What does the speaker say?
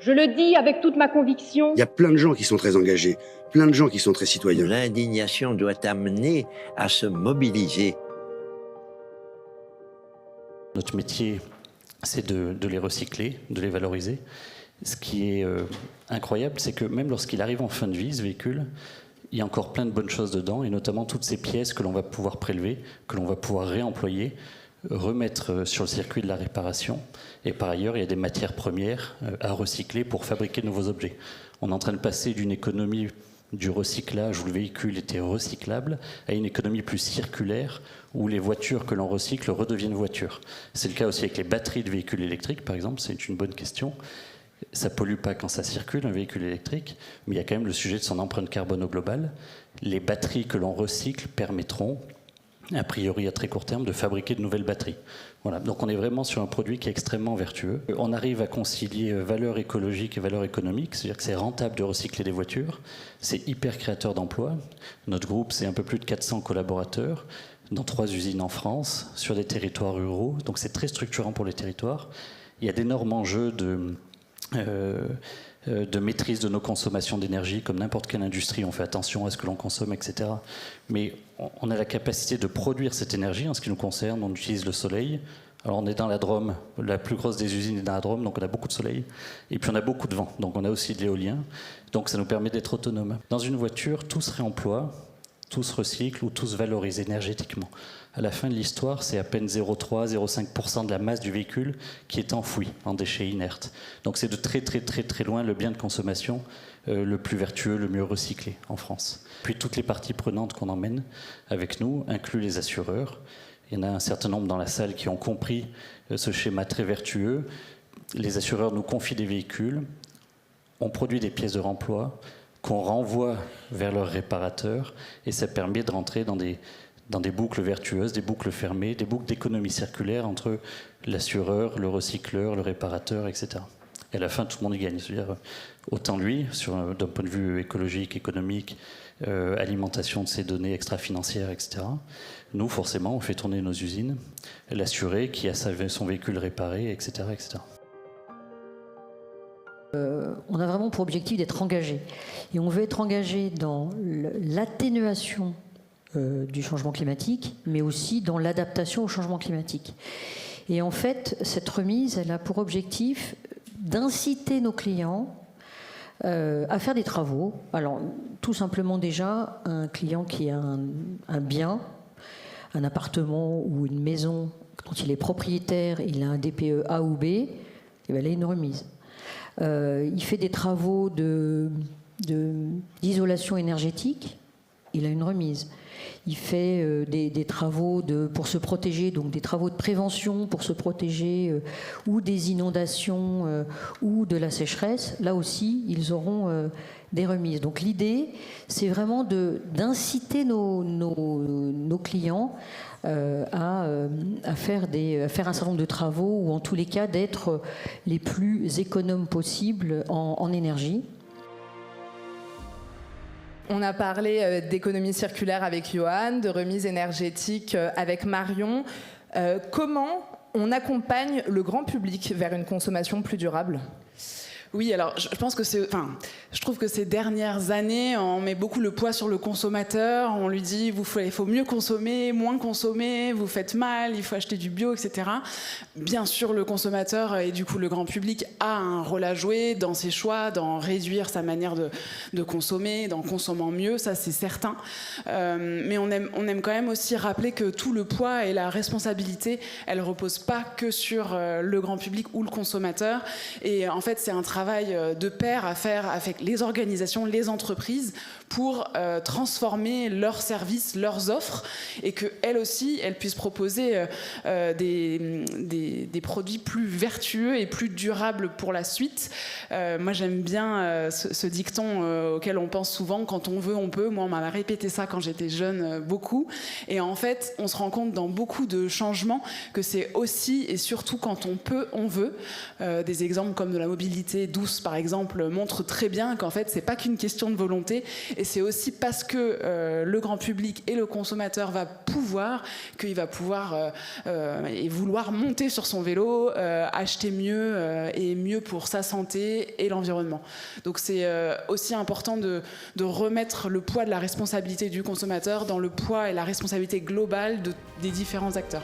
Je le dis avec toute ma conviction. Il y a plein de gens qui sont très engagés, plein de gens qui sont très citoyens. L'indignation doit amener à se mobiliser. Notre métier, c'est de les recycler, de les valoriser. Ce qui est incroyable, c'est que même lorsqu'il arrive en fin de vie, ce véhicule, il y a encore plein de bonnes choses dedans, et notamment toutes ces pièces que l'on va pouvoir prélever, que l'on va pouvoir réemployer, remettre sur le circuit de la réparation. Et par ailleurs, il y a des matières premières à recycler pour fabriquer de nouveaux objets. On est en train de passer d'une économie du recyclage où le véhicule était recyclable à une économie plus circulaire où les voitures que l'on recycle redeviennent voitures. C'est le cas aussi avec les batteries de véhicules électriques, par exemple, c'est une bonne question. Ça ne pollue pas quand ça circule, un véhicule électrique, mais il y a quand même le sujet de son empreinte carbone au global. Les batteries que l'on recycle permettront, a priori à très court terme, de fabriquer de nouvelles batteries. Voilà. Donc on est vraiment sur un produit qui est extrêmement vertueux. On arrive à concilier valeur écologique et valeur économique, c'est-à-dire que c'est rentable de recycler des voitures, c'est hyper créateur d'emplois. Notre groupe, c'est un peu plus de 400 collaborateurs, dans 3 usines en France, sur des territoires ruraux, donc c'est très structurant pour les territoires. Il y a d'énormes enjeux de maîtrise de nos consommations d'énergie, comme n'importe quelle industrie, on fait attention à ce que l'on consomme, etc. Mais on a la capacité de produire cette énergie. En ce qui nous concerne, on utilise le soleil. Alors on est dans la Drôme, la plus grosse des usines est dans la Drôme, donc on a beaucoup de soleil. Et puis on a beaucoup de vent, donc on a aussi de l'éolien. Donc ça nous permet d'être autonomes. Dans une voiture, tout se réemploie, tout se recycle ou tout se valorise énergétiquement. À la fin de l'histoire, c'est à peine 0,3-0,5% de la masse du véhicule qui est enfouie en déchets inertes. Donc c'est de très très très très loin le bien de consommation le plus vertueux, le mieux recyclé en France. Puis toutes les parties prenantes qu'on emmène avec nous incluent les assureurs. Il y en a un certain nombre dans la salle qui ont compris ce schéma très vertueux. Les assureurs nous confient des véhicules, on produit des pièces de remploi qu'on renvoie vers leurs réparateurs et ça permet de rentrer dans des boucles vertueuses, des boucles fermées, des boucles d'économie circulaire entre l'assureur, le recycleur, le réparateur, etc. Et à la fin, tout le monde y gagne. C'est-à-dire, autant lui, d'un point de vue écologique, économique, alimentation de ses données extra-financières, etc. Nous, forcément, on fait tourner nos usines, l'assuré qui a son véhicule réparé, etc., etc. On a vraiment pour objectif d'être engagé. Et on veut être engagé dans l'atténuation du changement climatique, mais aussi dans l'adaptation au changement climatique. Et en fait, cette remise, elle a pour objectif d'inciter nos clients à faire des travaux. Alors, tout simplement déjà, un client qui a un bien, un appartement ou une maison, quand il est propriétaire, il a un DPE A ou B, et bien là, il a une remise. Il fait des travaux d'isolation énergétique, il a une remise. Il fait des travaux pour se protéger, donc des travaux de prévention pour se protéger ou des inondations ou de la sécheresse. Là aussi, ils auront des remises. Donc l'idée, c'est vraiment d'inciter nos clients à faire un certain nombre de travaux ou en tous les cas d'être les plus économes possibles en énergie. On a parlé d'économie circulaire avec Johan, de remise énergétique avec Marion. Comment on accompagne le grand public vers une consommation plus durable ? Oui, alors je pense que je trouve que ces dernières années, on met beaucoup le poids sur le consommateur. On lui dit il faut mieux consommer, moins consommer, vous faites mal, il faut acheter du bio, etc. Bien sûr, le consommateur et du coup le grand public a un rôle à jouer dans ses choix, dans réduire sa manière de consommer, d'en consommant mieux, ça c'est certain. Mais on aime quand même aussi rappeler que tout le poids et la responsabilité, elle repose pas que sur le grand public ou le consommateur. Et en fait, c'est un travail de pair à faire avec les organisations, les entreprises pour transformer leurs services, leurs offres et qu'elles aussi, elles puissent proposer des produits plus vertueux et plus durables pour la suite. Moi, j'aime bien ce dicton auquel on pense souvent, quand on veut, on peut. Moi, on m'a répété ça quand j'étais jeune beaucoup. Et en fait, on se rend compte dans beaucoup de changements que c'est aussi et surtout quand on peut, on veut. Des exemples comme de la mobilité douce, par exemple, montre très bien qu'en fait, c'est pas qu'une question de volonté, et c'est aussi parce que le grand public et le consommateur qu'il va pouvoir et vouloir monter sur son vélo, acheter mieux et mieux pour sa santé et l'environnement. Donc c'est aussi important de remettre le poids de la responsabilité du consommateur dans le poids et la responsabilité globale des différents acteurs.